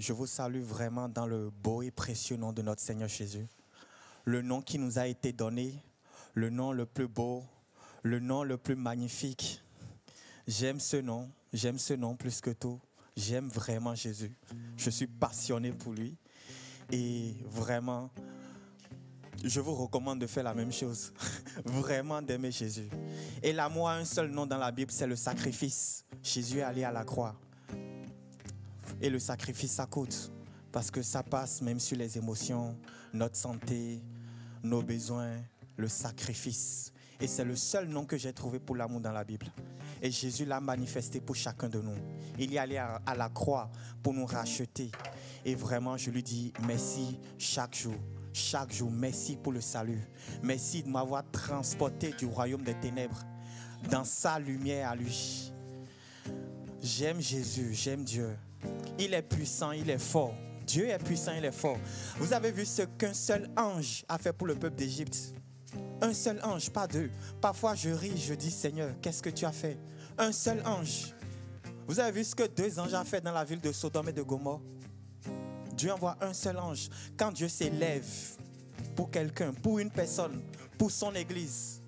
je vous salue vraiment dans le beau et précieux nom de notre Seigneur Jésus. Le nom qui nous a été donné, le nom le plus beau, le nom le plus magnifique. J'aime ce nom plus que tout. J'aime vraiment Jésus. Je suis passionné pour lui. Et vraiment, je vous recommande de faire la même chose. Vraiment d'aimer Jésus. Et l'amour a un seul nom dans la Bible, c'est le sacrifice. Jésus est allé à la croix. Et le sacrifice, ça coûte. Parce que ça passe même sur les émotions, notre santé, nos besoins, le sacrifice. Et c'est le seul nom que j'ai trouvé pour l'amour dans la Bible. Et Jésus l'a manifesté pour chacun de nous. Il est allé à la croix pour nous racheter. Et vraiment, je lui dis merci chaque jour. Chaque jour, merci pour le salut. Merci de m'avoir transporté du royaume des ténèbres dans sa lumière à lui. J'aime Jésus, j'aime Dieu. Il est puissant, il est fort. Dieu est puissant, il est fort. Vous avez vu ce qu'un seul ange a fait pour le peuple d'Égypte? Un seul ange, pas deux. Parfois je ris, je dis Seigneur, qu'est-ce que tu as fait? Un seul ange. Vous avez vu ce que deux anges ont fait dans la ville de Sodome et de Gomorrhe? Dieu envoie un seul ange. Quand Dieu s'élève pour quelqu'un, pour une personne, pour son église,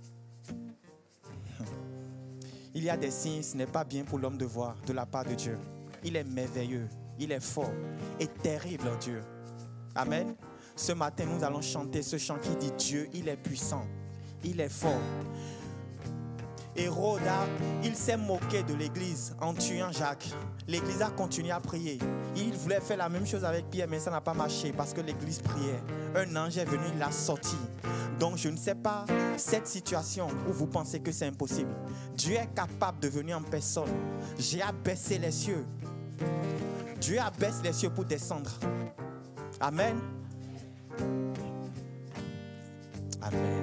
il y a des signes, ce n'est pas bien pour l'homme de voir de la part de Dieu. Il est merveilleux, il est fort et terrible en Dieu. Amen. Ce matin, nous allons chanter ce chant qui dit Dieu, il est puissant, il est fort. Hérode, il s'est moqué de l'église en tuant Jacques. L'église a continué à prier. Il voulait faire la même chose avec Pierre, mais ça n'a pas marché parce que l'église priait. Un ange est venu, il l'a sorti. Donc je ne sais pas cette situation où vous pensez que c'est impossible. Dieu est capable de venir en personne. J'ai abaissé les cieux. Dieu abaisse les cieux pour descendre. Amen. Amen.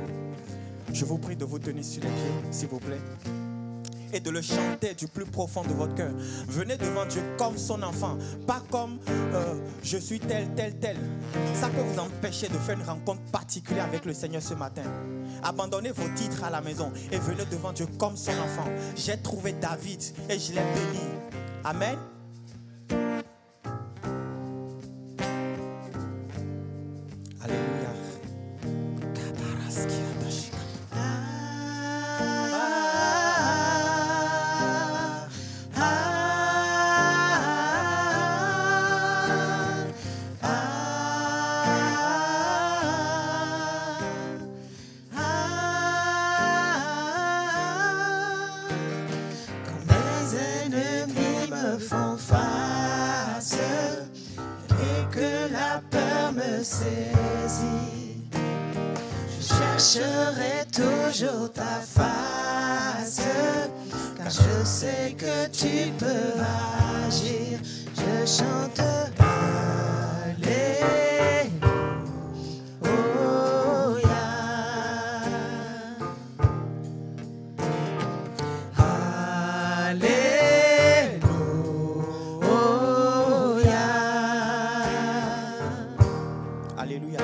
Je vous prie de vous tenir sur les pieds, s'il vous plaît, et de le chanter du plus profond de votre cœur. Venez devant Dieu comme son enfant, pas comme je suis tel, tel, tel. Ça peut vous empêcher de faire une rencontre particulière avec le Seigneur ce matin. Abandonnez vos titres à la maison et venez devant Dieu comme son enfant. J'ai trouvé David et je l'ai béni. Amen. Alléluia. Je chercherai toujours ta face, car je sais que tu peux agir. Je chante Alléluia.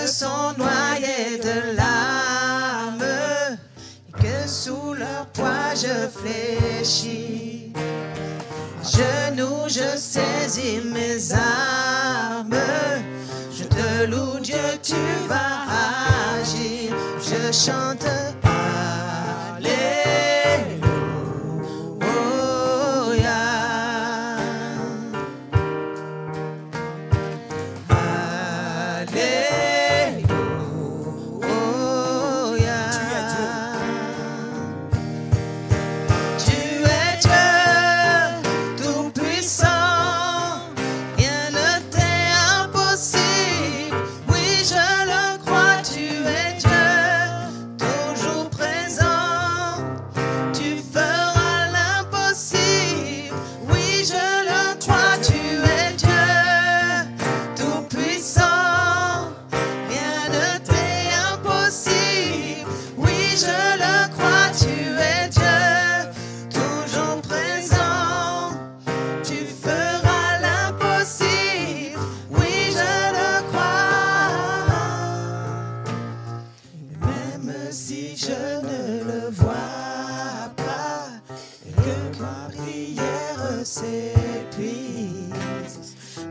Sont noyés de larmes, et que sous leur poids je fléchis. À genoux je saisis mes armes, je te loue Dieu, tu vas agir. Je chante toujours si je ne le vois pas et que ma prière s'épuise,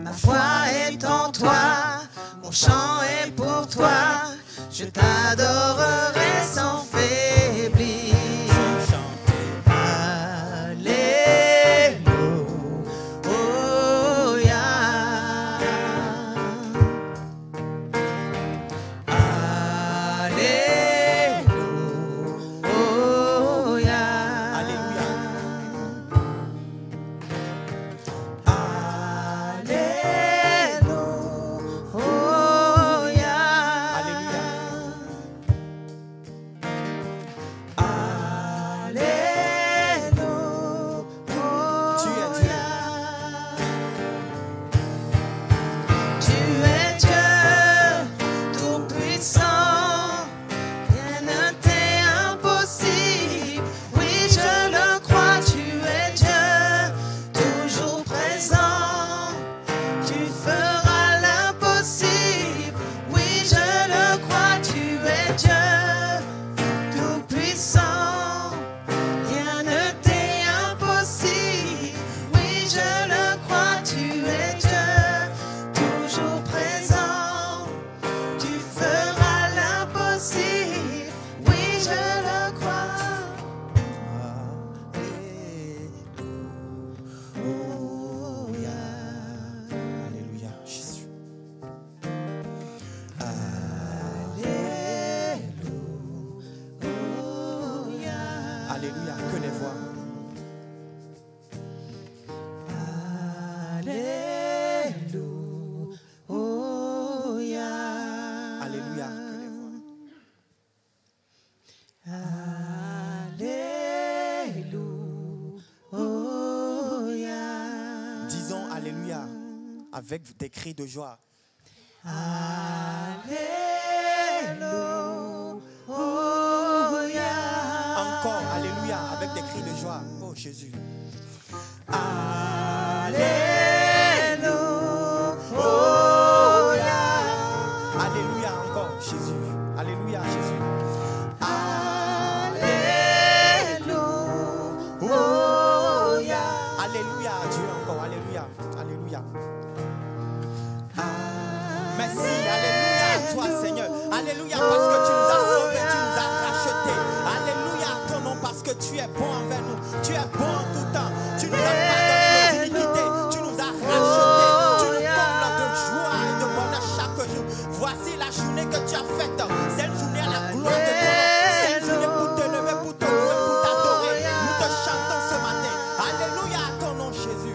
ma foi est en toi, mon chant est pour toi, je t'adorerai sans faiblir. Avec des cris de joie. Alléluia. Encore, alléluia, avec des cris de joie. Oh Jésus. Alléluia. Alléluia encore, Jésus. Alléluia, Jésus. Alléluia. Alléluia, Dieu encore, alléluia. Alléluia. Merci, alléluia à toi Seigneur. Alléluia parce que tu nous as sauvés, tu nous as rachetés. Alléluia à ton nom parce que tu es bon envers nous. Tu es bon en tout temps. Tu nous as pardonné nos iniquités. Tu nous as rachetés. Tu nous combles de joie et de bonheur chaque jour. Voici la journée que tu as faite. C'est une journée à la gloire de ton nom. C'est une journée pour te lever, pour te louer, pour t'adorer. Nous te chantons ce matin. Alléluia à ton nom Jésus.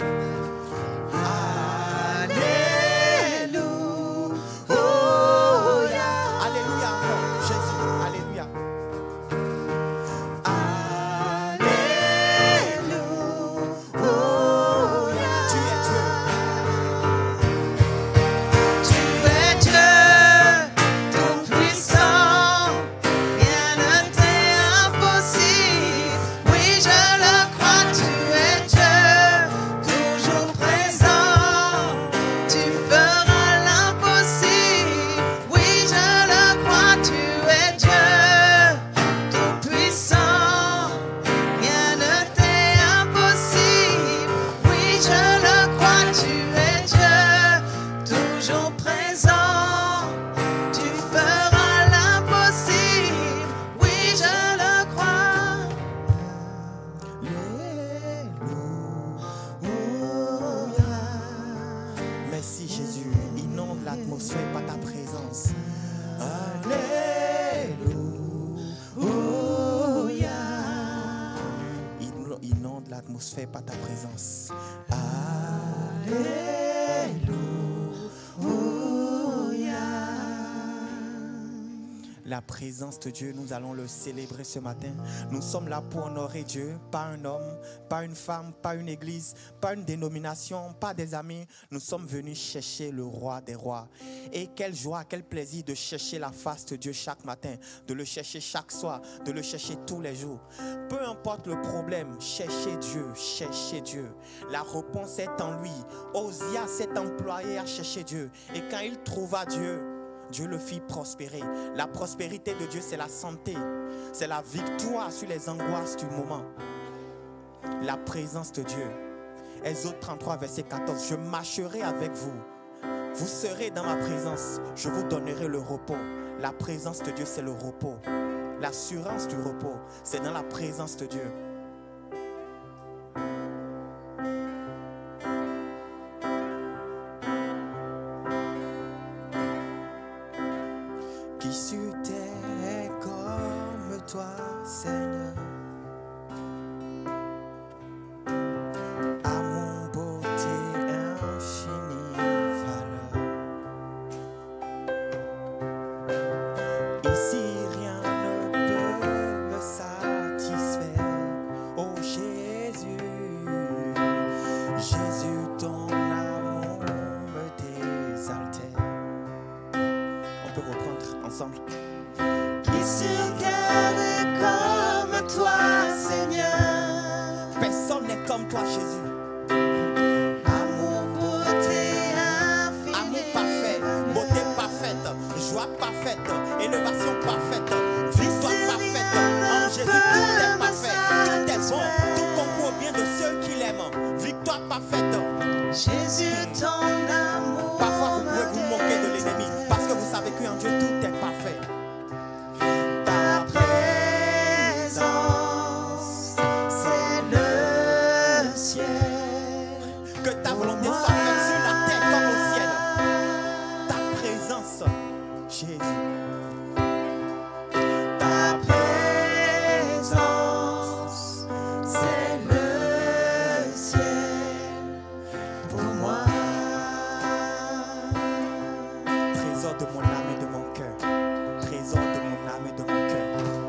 L'atmosphère par ta présence. Alléluia. La présence de Dieu, nous allons le célébrer ce matin. Nous sommes là pour honorer Dieu, pas un homme, pas une femme, pas une église, pas une dénomination, pas des amis. Nous sommes venus chercher le roi des rois. Et quelle joie, quel plaisir de chercher la face de Dieu chaque matin, de le chercher chaque soir, de le chercher tous les jours. Peu importe le problème, cherchez Dieu, cherchez Dieu. La réponse est en lui. Osia s'est employé à chercher Dieu. Et quand il trouva Dieu, Dieu le fit prospérer. La prospérité de Dieu, c'est la santé. C'est la victoire sur les angoisses du moment. La présence de Dieu. Exode 33, verset 14. Je marcherai avec vous. Vous serez dans ma présence. Je vous donnerai le repos. La présence de Dieu, c'est le repos. L'assurance du repos, c'est dans la présence de Dieu. Qui sut-elle comme toi, Seigneur? Amour, beauté, infinie valeur. Ici rien ne peut me satisfaire. Oh Jésus, Jésus, ton amour me désaltère. On peut reprendre ensemble. Qui sur terre est comme toi, Seigneur? Personne n'est comme toi, Jésus. Amour, beauté infinie. Amour parfait, beauté parfaite, joie parfaite, élévation parfaite, victoire parfaite. En Jésus, tout est parfait, tout est bon, tout concourt au bien de ceux qui l'aiment. Victoire parfaite. Jésus, ton amour. Parfois, vous pouvez vous moquer de l'ennemi parce que vous savez qu'en Dieu, tout est parfait. Ta présence, c'est le ciel. Que ta volonté soit faite sur la terre comme au ciel. Ta présence, Jésus. Ta présence, c'est le ciel pour moi. Trésor de mon âme et de mon cœur. Trésor de mon âme et de mon cœur.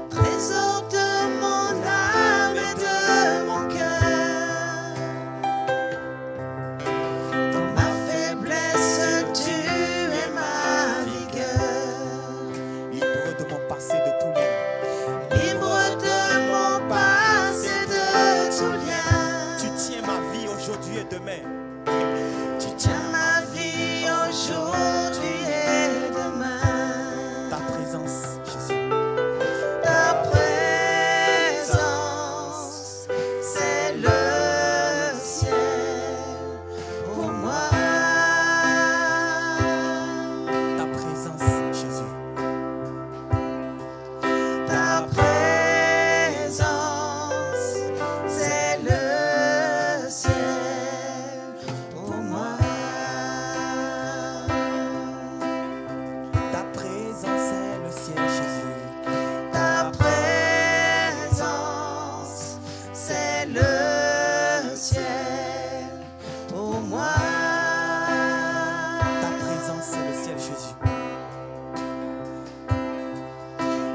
Trésor de mon âme et de mon cœur. Dans ma faiblesse, tu es ma vigueur. Libre de mon passé, de tout lien. Libre de mon passé, de tout lien. Tu tiens ma vie aujourd'hui et demain. Tu tiens ma vie aujourd'hui et demain. Ta présence, Jésus. Ta présence, c'est le ciel pour moi. Ta présence, Jésus. Ta présence, c'est le ciel pour moi. Ta présence est le ciel, Jésus. Ta présence, c'est le ciel pour moi. Ta présence est le ciel, Jésus.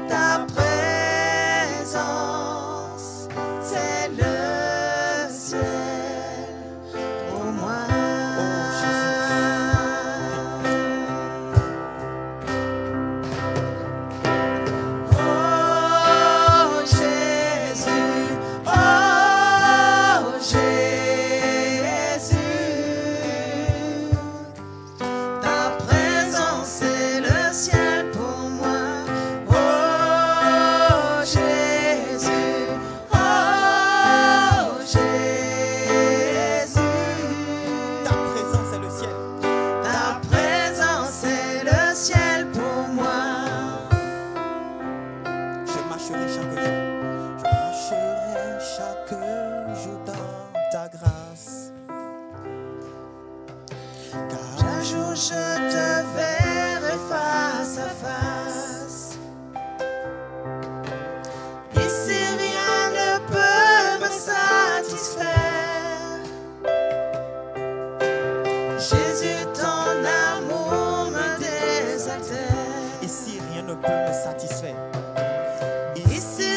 Ta présence, c'est le ciel pour moi. Oh Jésus, oh Jésus, ta présence c'est le ciel pour moi. Oh Jésus, oh Jésus, Ta présence est le ciel. ta présence c'est le ciel pour moi. Je marcherai chaque jour. Je marcherai chaque jour dans ta grâce. Car Un jour je te verrai face à face. Ici rien ne peut me satisfaire. Jésus, ton amour me désaltère. ici rien ne peut me satisfaire. Ici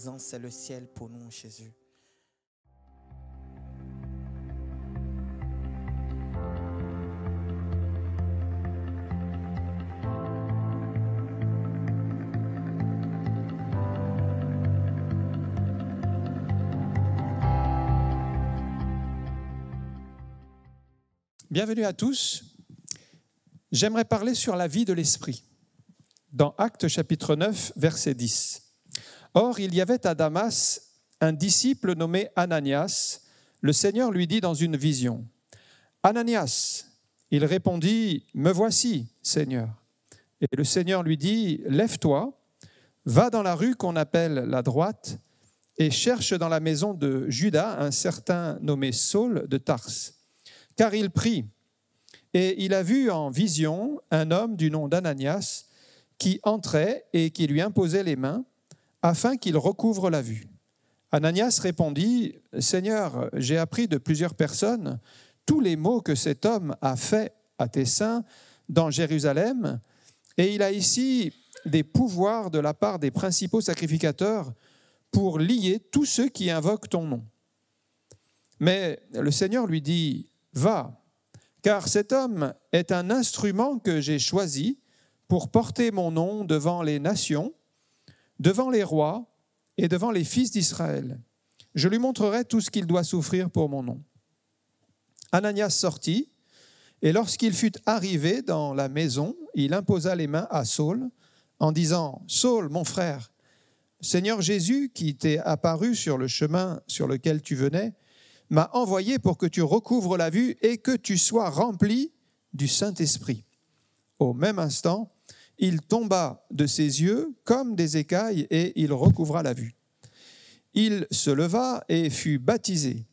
présence, c'est le ciel pour nous, Jésus. Bienvenue à tous. J'aimerais parler sur la vie de l'esprit, dans Actes chapitre 9, verset 10. Or, il y avait à Damas un disciple nommé Ananias. Le Seigneur lui dit dans une vision, « Ananias !» Il répondit, « Me voici, Seigneur. » Et le Seigneur lui dit, « Lève-toi, va dans la rue qu'on appelle la droite et cherche dans la maison de Judas un certain nommé Saul de Tarse. Car il prie, et il a vu en vision un homme du nom d'Ananias qui entrait et qui lui imposait les mains afin qu'il recouvre la vue. Ananias répondit, « Seigneur, j'ai appris de plusieurs personnes tous les maux que cet homme a faits à tes saints dans Jérusalem, et il a ici des pouvoirs de la part des principaux sacrificateurs pour lier tous ceux qui invoquent ton nom. » Mais le Seigneur lui dit, « Va, car cet homme est un instrument que j'ai choisi pour porter mon nom devant les nations, devant les rois et devant les fils d'Israël. Je lui montrerai tout ce qu'il doit souffrir pour mon nom. » Ananias sortit, et lorsqu'il fut arrivé dans la maison, il imposa les mains à Saul en disant, « Saul, mon frère, Seigneur Jésus, qui t'est apparu sur le chemin sur lequel tu venais, m'a envoyé pour que tu recouvres la vue et que tu sois rempli du Saint-Esprit. » Au même instant, il tomba de ses yeux comme des écailles et il recouvra la vue. Il se leva et fut baptisé.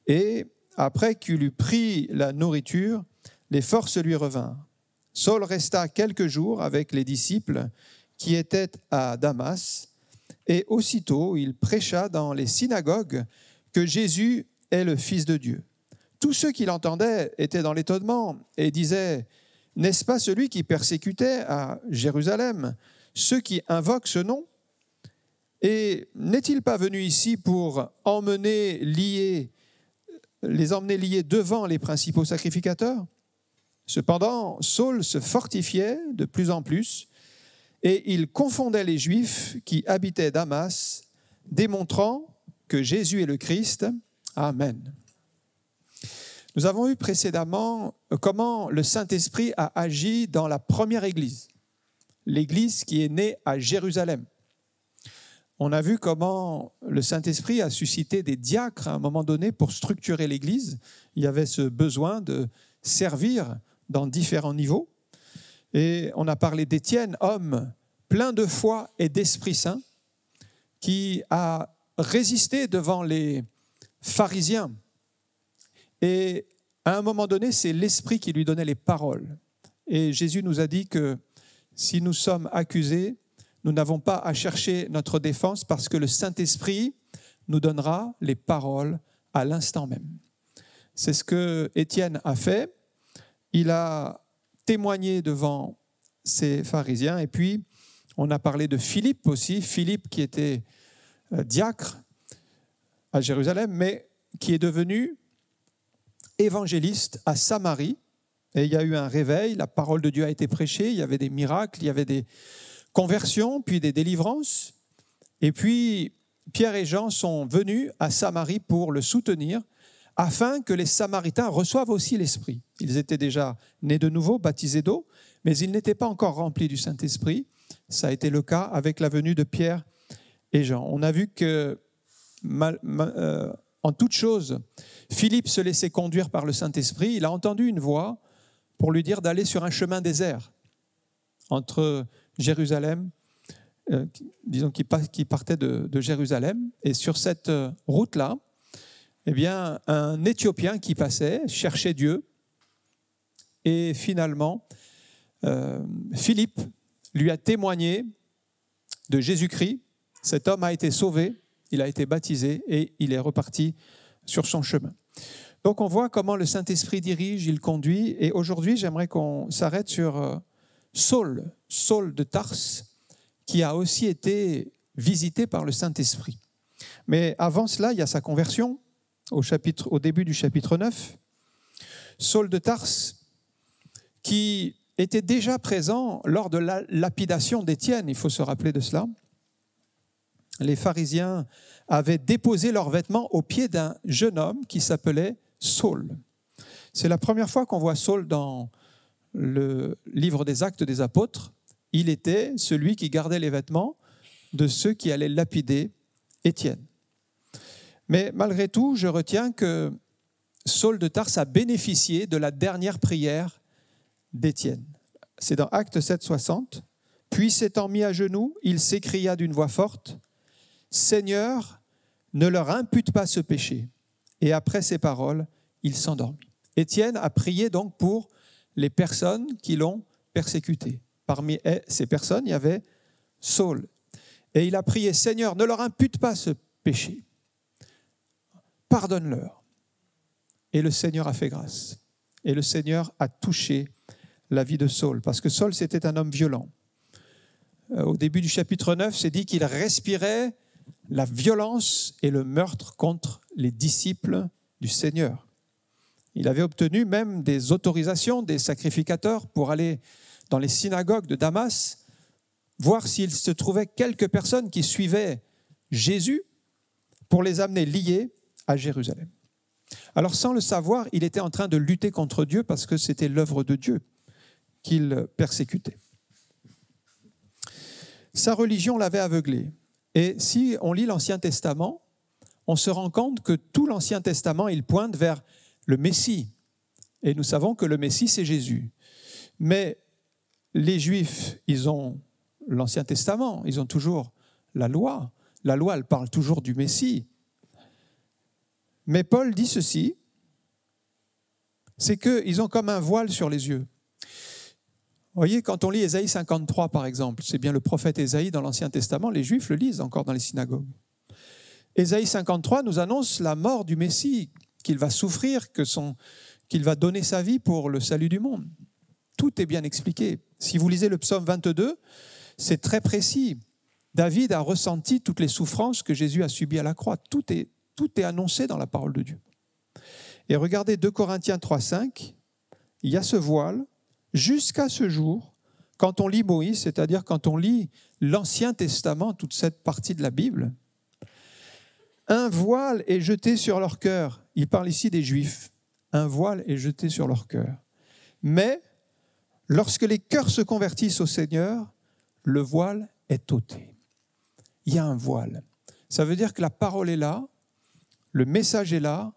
Et après qu'il eut pris la nourriture, les forces lui revinrent. Saul resta quelques jours avec les disciples qui étaient à Damas, et aussitôt il prêcha dans les synagogues que Jésus est le Fils de Dieu. Tous ceux qui l'entendaient étaient dans l'étonnement et disaient, « N'est-ce pas celui qui persécutait à Jérusalem ceux qui invoquent ce nom? Et n'est-il pas venu ici pour les emmener liés devant les principaux sacrificateurs ?» Cependant, Saul se fortifiait de plus en plus et il confondait les Juifs qui habitaient Damas, démontrant que Jésus est le Christ. Amen. Nous avons vu précédemment comment le Saint-Esprit a agi dans la première Église, l'Église qui est née à Jérusalem. On a vu comment le Saint-Esprit a suscité des diacres à un moment donné pour structurer l'Église. Il y avait ce besoin de servir dans différents niveaux. Et on a parlé d'Étienne, homme plein de foi et d'Esprit Saint, qui a résisté devant les pharisiens. Et à un moment donné, c'est l'Esprit qui lui donnait les paroles. Et Jésus nous a dit que si nous sommes accusés, nous n'avons pas à chercher notre défense parce que le Saint-Esprit nous donnera les paroles à l'instant même. C'est ce que Étienne a fait. Il a témoigné devant ces pharisiens. Et puis, on a parlé de Philippe aussi. Philippe qui était diacre à Jérusalem, mais qui est devenu évangéliste à Samarie. Et il y a eu un réveil, la parole de Dieu a été prêchée, il y avait des miracles, il y avait des conversions, puis des délivrances. Et puis, Pierre et Jean sont venus à Samarie pour le soutenir, afin que les Samaritains reçoivent aussi l'Esprit. Ils étaient déjà nés de nouveau, baptisés d'eau, mais ils n'étaient pas encore remplis du Saint-Esprit. Ça a été le cas avec la venue de Pierre et Jean. On a vu que, en toute chose, Philippe se laissait conduire par le Saint-Esprit. Il a entendu une voix pour lui dire d'aller sur un chemin désert entre Jérusalem, disons qui partait de Jérusalem. Et sur cette route-là, eh bien, un Éthiopien qui passait cherchait Dieu. Et finalement, Philippe lui a témoigné de Jésus-Christ. Cet homme a été sauvé, il a été baptisé et il est reparti sur son chemin. Donc on voit comment le Saint-Esprit dirige, il conduit. Et aujourd'hui, j'aimerais qu'on s'arrête sur Saul de Tarse, qui a aussi été visité par le Saint-Esprit. Mais avant cela, il y a sa conversion, au début du chapitre 9. Saul de Tarse, qui était déjà présent lors de la lapidation d'Étienne, il faut se rappeler de cela. Les pharisiens avaient déposé leurs vêtements aux pieds d'un jeune homme qui s'appelait Saul. C'est la première fois qu'on voit Saul dans le livre des Actes des Apôtres. Il était celui qui gardait les vêtements de ceux qui allaient lapider Étienne. Mais malgré tout, je retiens que Saul de Tarse a bénéficié de la dernière prière d'Étienne. C'est dans Actes 7, 60. « Puis s'étant mis à genoux, il s'écria d'une voix forte, « Seigneur, ne leur impute pas ce péché. » Et après ces paroles, il s'endormit. Étienne a prié donc pour les personnes qui l'ont persécuté. Parmi ces personnes, il y avait Saul. Et il a prié, « Seigneur, ne leur impute pas ce péché. Pardonne-leur. » Et le Seigneur a fait grâce. Et le Seigneur a touché la vie de Saul, parce que Saul, c'était un homme violent. Au début du chapitre 9, c'est dit qu'il respirait la violence et le meurtre contre les disciples du Seigneur. Il avait obtenu même des autorisations des sacrificateurs pour aller dans les synagogues de Damas, voir s'il se trouvait quelques personnes qui suivaient Jésus pour les amener liés à Jérusalem. Alors sans le savoir, il était en train de lutter contre Dieu parce que c'était l'œuvre de Dieu qu'il persécutait. Sa religion l'avait aveuglé. Et si on lit l'Ancien Testament, on se rend compte que tout l'Ancien Testament, il pointe vers le Messie. Et nous savons que le Messie, c'est Jésus. Mais les Juifs, ils ont l'Ancien Testament, ils ont toujours la loi. La loi, elle parle toujours du Messie. Mais Paul dit ceci, c'est qu'ils ont comme un voile sur les yeux. Vous voyez, quand on lit Ésaïe 53, par exemple, c'est bien le prophète Ésaïe dans l'Ancien Testament, les Juifs le lisent encore dans les synagogues. Ésaïe 53 nous annonce la mort du Messie, qu'il va souffrir, qu'il va donner sa vie pour le salut du monde. Tout est bien expliqué. Si vous lisez le psaume 22, c'est très précis. David a ressenti toutes les souffrances que Jésus a subies à la croix. Tout est annoncé dans la parole de Dieu. Et regardez 2 Corinthiens 3, 5, il y a ce voile jusqu'à ce jour, quand on lit Moïse, c'est-à-dire quand on lit l'Ancien Testament, toute cette partie de la Bible, un voile est jeté sur leur cœur. Il parle ici des Juifs. Un voile est jeté sur leur cœur. Mais lorsque les cœurs se convertissent au Seigneur, le voile est ôté. Il y a un voile. Ça veut dire que la parole est là, le message est là,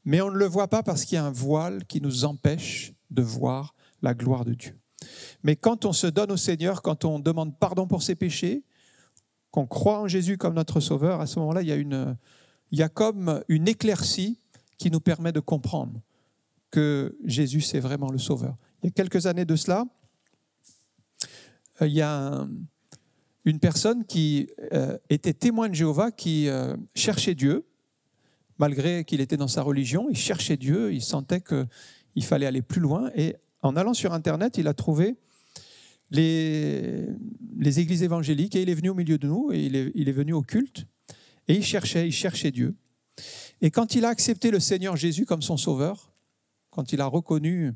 mais on ne le voit pas parce qu'il y a un voile qui nous empêche de voir la gloire de Dieu. Mais quand on se donne au Seigneur, quand on demande pardon pour ses péchés, qu'on croit en Jésus comme notre Sauveur, à ce moment-là, il y a comme une éclaircie qui nous permet de comprendre que Jésus, c'est vraiment le Sauveur. Il y a quelques années de cela, il y a une personne qui était témoin de Jéhovah, qui cherchait Dieu, malgré qu'il était dans sa religion, il cherchait Dieu, il sentait qu'il fallait aller plus loin, et en allant sur Internet, il a trouvé les églises évangéliques, et il est venu au milieu de nous, et il est venu au culte, et il cherchait Dieu. Et quand il a accepté le Seigneur Jésus comme son sauveur, quand il a reconnu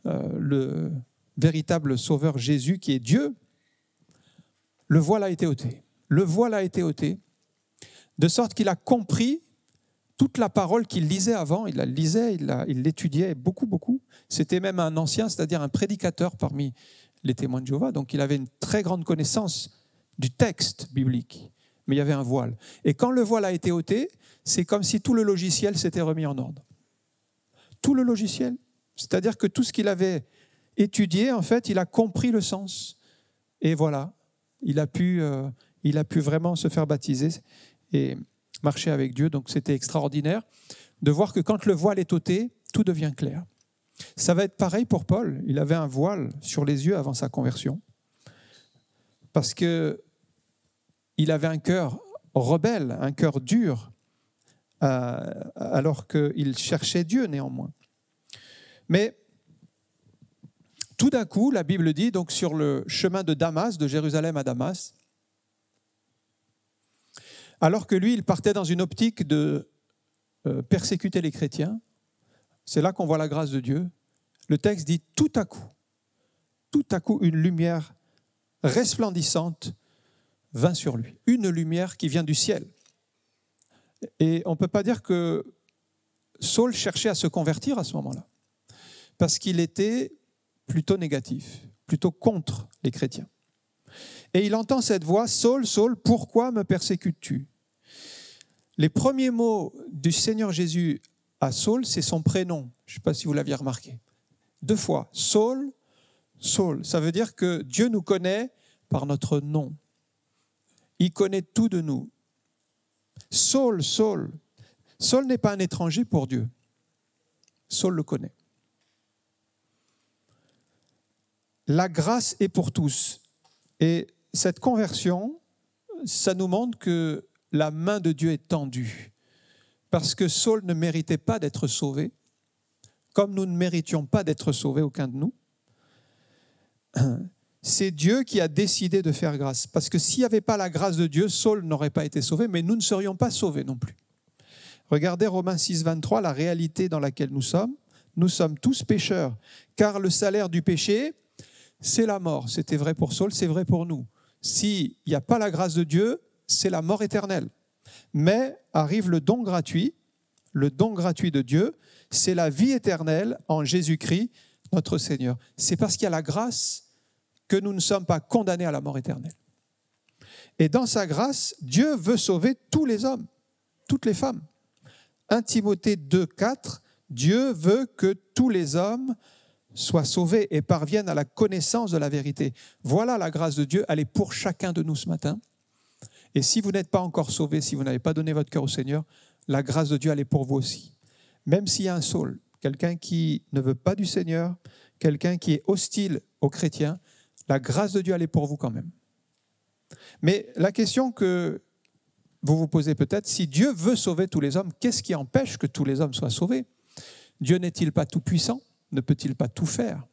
le véritable sauveur Jésus qui est Dieu, le voile a été ôté. Le voile a été ôté, de sorte qu'il a compris toute la parole qu'il lisait avant. Il la lisait, il l'étudiait beaucoup. C'était même un ancien, c'est-à-dire un prédicateur parmi les témoins de Jéhovah. Donc il avait une très grande connaissance du texte biblique. Mais il y avait un voile. Et quand le voile a été ôté, c'est comme si tout le logiciel s'était remis en ordre. Tout le logiciel. C'est-à-dire que tout ce qu'il avait étudié, en fait, il a compris le sens. Et voilà, il a pu vraiment se faire baptiser et marcher avec Dieu. Donc c'était extraordinaire de voir que quand le voile est ôté, tout devient clair. Ça va être pareil pour Paul. Il avait un voile sur les yeux avant sa conversion parce qu'il avait un cœur rebelle, un cœur dur, alors qu'il cherchait Dieu néanmoins. Mais tout d'un coup, la Bible dit, donc sur le chemin de Damas, de Jérusalem à Damas, Alors que lui, il partait dans une optique de persécuter les chrétiens. C'est là qu'on voit la grâce de Dieu. Le texte dit tout à coup, une lumière resplendissante vint sur lui. Une lumière qui vient du ciel. Et on ne peut pas dire que Saul cherchait à se convertir à ce moment-là, parce qu'il était plutôt négatif, plutôt contre les chrétiens. Et il entend cette voix, « Saul, Saul, pourquoi me persécutes-tu » Les premiers mots du Seigneur Jésus à Saul, c'est son prénom. Je ne sais pas si vous l'aviez remarqué. 2 fois, Saul, Saul. Ça veut dire que Dieu nous connaît par notre nom. Il connaît tout de nous. Saul, Saul. Saul n'est pas un étranger pour Dieu. Saul le connaît. La grâce est pour tous. Et cette conversion, ça nous montre que la main de Dieu est tendue. Parce que Saul ne méritait pas d'être sauvé, comme nous ne méritions pas d'être sauvés, aucun de nous. C'est Dieu qui a décidé de faire grâce. Parce que s'il n'y avait pas la grâce de Dieu, Saul n'aurait pas été sauvé, mais nous ne serions pas sauvés non plus. Regardez Romains 6, 23, la réalité dans laquelle nous sommes. Nous sommes tous pécheurs, car le salaire du péché, c'est la mort. C'était vrai pour Saul, c'est vrai pour nous. S'il n'y a pas la grâce de Dieu, c'est la mort éternelle. Mais arrive le don gratuit de Dieu, c'est la vie éternelle en Jésus-Christ, notre Seigneur. C'est parce qu'il y a la grâce que nous ne sommes pas condamnés à la mort éternelle. Et dans sa grâce, Dieu veut sauver tous les hommes, toutes les femmes. 1 Timothée 2, 4, Dieu veut que tous les hommes soient sauvés et parviennent à la connaissance de la vérité. Voilà la grâce de Dieu, elle est pour chacun de nous ce matin. Et si vous n'êtes pas encore sauvé, si vous n'avez pas donné votre cœur au Seigneur, la grâce de Dieu, elle est pour vous aussi. Même s'il y a un Saul, quelqu'un qui ne veut pas du Seigneur, quelqu'un qui est hostile aux chrétiens, la grâce de Dieu, elle est pour vous quand même. Mais la question que vous vous posez peut-être, si Dieu veut sauver tous les hommes, qu'est-ce qui empêche que tous les hommes soient sauvés? Dieu n'est-il pas tout puissant? Ne peut-il pas tout faire?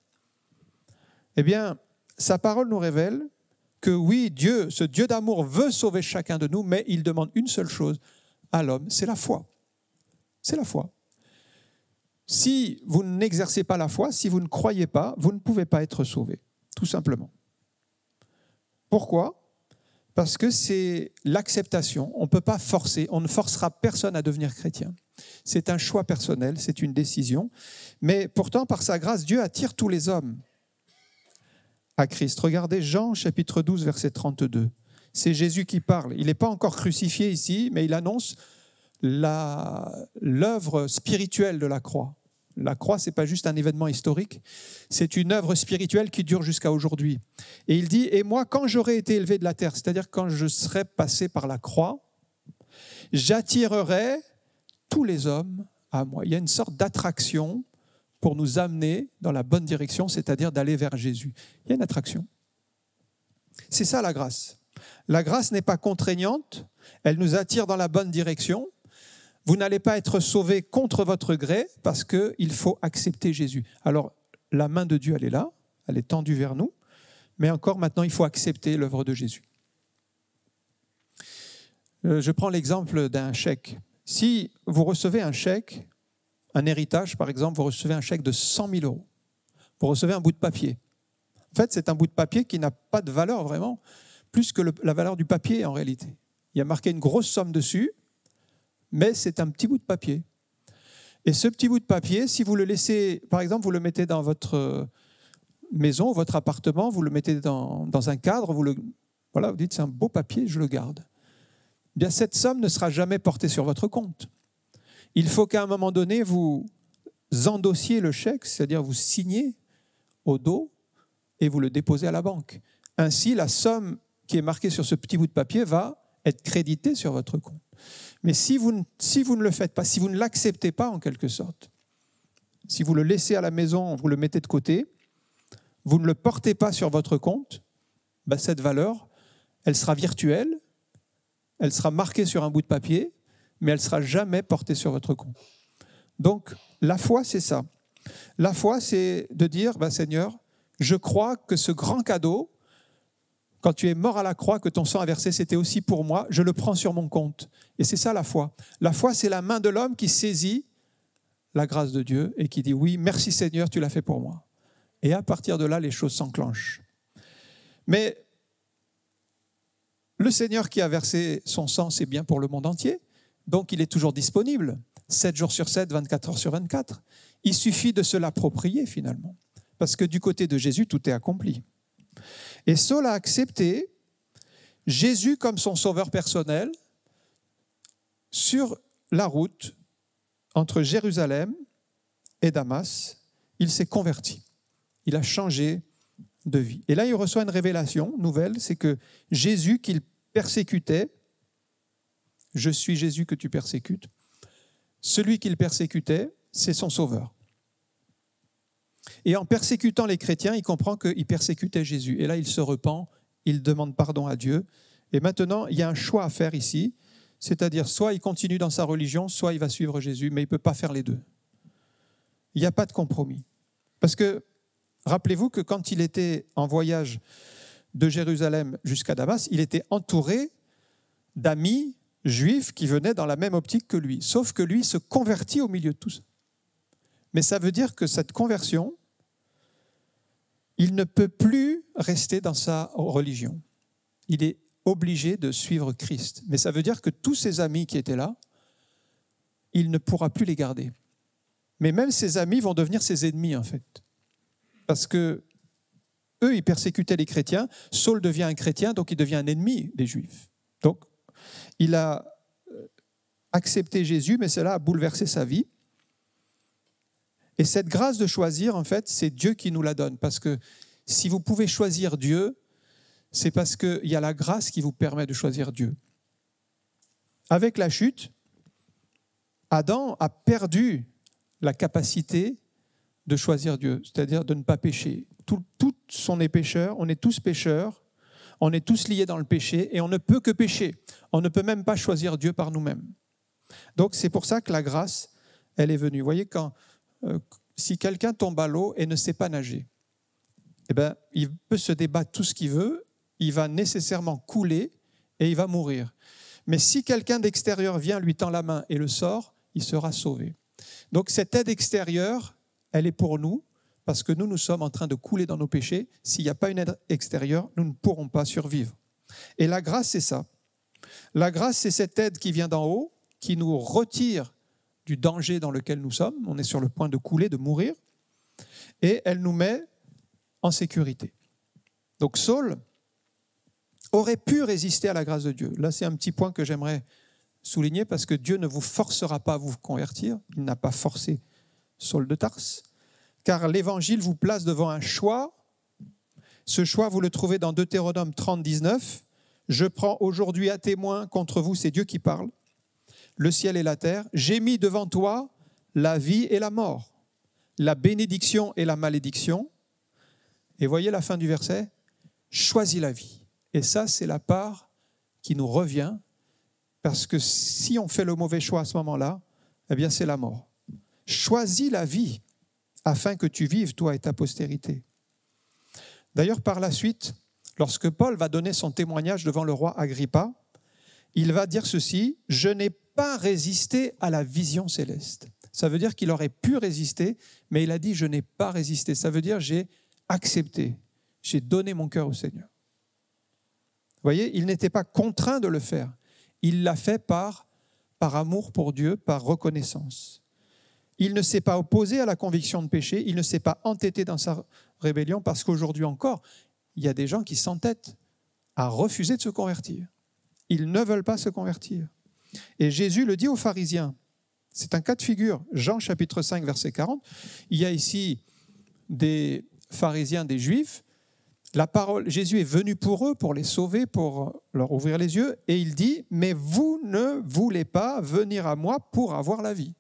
Eh bien, sa parole nous révèle que oui, Dieu, ce Dieu d'amour veut sauver chacun de nous, mais il demande une seule chose à l'homme, c'est la foi. C'est la foi. Si vous n'exercez pas la foi, si vous ne croyez pas, vous ne pouvez pas être sauvé, tout simplement. Pourquoi? Parce que c'est l'acceptation. On ne peut pas forcer, on ne forcera personne à devenir chrétien. C'est un choix personnel, c'est une décision. Mais pourtant, par sa grâce, Dieu attire tous les hommes à Christ. Regardez Jean chapitre 12, verset 32. C'est Jésus qui parle. Il n'est pas encore crucifié ici, mais il annonce l'œuvre spirituelle de la croix. La croix, ce n'est pas juste un événement historique, c'est une œuvre spirituelle qui dure jusqu'à aujourd'hui. Et il dit, et moi, quand j'aurai été élevé de la terre, c'est-à-dire quand je serai passé par la croix, j'attirerai tous les hommes à moi. Il y a une sorte d'attraction pour nous amener dans la bonne direction, c'est-à-dire d'aller vers Jésus. Il y a une attraction. C'est ça la grâce. La grâce n'est pas contraignante, elle nous attire dans la bonne direction. Vous n'allez pas être sauvé contre votre gré parce qu'il faut accepter Jésus. Alors, la main de Dieu, elle est là, elle est tendue vers nous, mais encore maintenant, il faut accepter l'œuvre de Jésus. Je prends l'exemple d'un chèque. Si vous recevez un chèque, un héritage, par exemple, vous recevez un chèque de 100 000 €. Vous recevez un bout de papier. En fait, c'est un bout de papier qui n'a pas de valeur vraiment, plus que la valeur du papier en réalité. Il y a marqué une grosse somme dessus, mais c'est un petit bout de papier. Et ce petit bout de papier, si vous le laissez, par exemple, vous le mettez dans votre maison, votre appartement, vous le mettez dans un cadre, vous dites c'est un beau papier, je le garde. Eh bien, cette somme ne sera jamais portée sur votre compte. Il faut qu'à un moment donné, vous endossiez le chèque, c'est-à-dire vous signez au dos et vous le déposez à la banque. Ainsi, la somme qui est marquée sur ce petit bout de papier va être créditée sur votre compte. Mais si vous ne le faites pas, si vous ne l'acceptez pas en quelque sorte, si vous le laissez à la maison, vous le mettez de côté, vous ne le portez pas sur votre compte, cette valeur, elle sera virtuelle, elle sera marquée sur un bout de papier, mais elle ne sera jamais portée sur votre compte. Donc, la foi, c'est ça. La foi, c'est de dire, Seigneur, je crois que ce grand cadeau Quand tu es mort à la croix, que ton sang a versé, c'était aussi pour moi, je le prends sur mon compte. Et c'est ça la foi. La foi, c'est la main de l'homme qui saisit la grâce de Dieu et qui dit oui, merci Seigneur, tu l'as fait pour moi. Et à partir de là, les choses s'enclenchent. Mais le Seigneur qui a versé son sang, c'est bien pour le monde entier. Donc il est toujours disponible, 7 jours sur 7, 24 heures sur 24. Il suffit de se l'approprier finalement. Parce que du côté de Jésus, tout est accompli. Et Saul a accepté Jésus comme son sauveur personnel sur la route entre Jérusalem et Damas. Il s'est converti. Il a changé de vie. Et là, il reçoit une révélation nouvelle, c'est que Jésus qu'il persécutait, je suis Jésus que tu persécutes, celui qu'il persécutait, c'est son sauveur. Et en persécutant les chrétiens, il comprend qu'il persécutait Jésus. Et là, il se repent, il demande pardon à Dieu. Et maintenant, il y a un choix à faire ici, c'est-à-dire soit il continue dans sa religion, soit il va suivre Jésus, mais il ne peut pas faire les deux. Il n'y a pas de compromis. Parce que, rappelez-vous que quand il était en voyage de Jérusalem jusqu'à Damas, il était entouré d'amis juifs qui venaient dans la même optique que lui. Sauf que lui se convertit au milieu de tout ça. Mais ça veut dire que cette conversion, il ne peut plus rester dans sa religion. Il est obligé de suivre Christ. Mais ça veut dire que tous ses amis qui étaient là, il ne pourra plus les garder. Mais même ses amis vont devenir ses ennemis, en fait. Parce que eux, ils persécutaient les chrétiens. Saul devient un chrétien, donc il devient un ennemi des Juifs. Donc, il a accepté Jésus, mais cela a bouleversé sa vie. Et cette grâce de choisir, en fait, c'est Dieu qui nous la donne. Parce que si vous pouvez choisir Dieu, c'est parce qu'il y a la grâce qui vous permet de choisir Dieu. Avec la chute, Adam a perdu la capacité de choisir Dieu, c'est-à-dire de ne pas pécher. Tout on est pécheur, on est tous pécheurs, on est tous liés dans le péché et on ne peut que pécher. On ne peut même pas choisir Dieu par nous-mêmes. Donc c'est pour ça que la grâce, elle est venue. Vous voyez, si quelqu'un tombe à l'eau et ne sait pas nager, eh ben, il peut se débattre tout ce qu'il veut, il va nécessairement couler et il va mourir. Mais si quelqu'un d'extérieur vient, lui tend la main et le sort, il sera sauvé. Donc cette aide extérieure, elle est pour nous, parce que nous sommes en train de couler dans nos péchés. S'il n'y a pas une aide extérieure, nous ne pourrons pas survivre. Et la grâce, c'est ça. La grâce, c'est cette aide qui vient d'en haut, qui nous retire du danger dans lequel nous sommes. On est sur le point de couler, de mourir. Et elle nous met en sécurité. Donc Saul aurait pu résister à la grâce de Dieu. Là, c'est un petit point que j'aimerais souligner, parce que Dieu ne vous forcera pas à vous convertir. Il n'a pas forcé Saul de Tarse. Car l'Évangile vous place devant un choix. Ce choix, vous le trouvez dans Deutéronome 30, 19. « Je prends aujourd'hui à témoin contre vous, c'est Dieu qui parle, le ciel et la terre. J'ai mis devant toi la vie et la mort, la bénédiction et la malédiction. » Et voyez la fin du verset. « Choisis la vie. » Et ça, c'est la part qui nous revient, parce que si on fait le mauvais choix à ce moment-là, eh bien c'est la mort. Choisis la vie, afin que tu vives, toi et ta postérité. D'ailleurs, par la suite, lorsque Paul va donner son témoignage devant le roi Agrippa, il va dire ceci: « Je n'ai pas résisté à la vision céleste. » Ça veut dire qu'il aurait pu résister, mais il a dit « Je n'ai pas résisté. » Ça veut dire « J'ai accepté, j'ai donné mon cœur au Seigneur. » Vous voyez, il n'était pas contraint de le faire. Il l'a fait par amour pour Dieu, par reconnaissance. Il ne s'est pas opposé à la conviction de péché, il ne s'est pas entêté dans sa rébellion, parce qu'aujourd'hui encore, il y a des gens qui s'entêtent à refuser de se convertir. Ils ne veulent pas se convertir. Et Jésus le dit aux pharisiens. C'est un cas de figure. Jean chapitre 5, verset 40. Il y a ici des pharisiens, des juifs. La parole, Jésus est venu pour eux, pour les sauver, pour leur ouvrir les yeux. Et il dit, mais vous ne voulez pas venir à moi pour avoir la vie.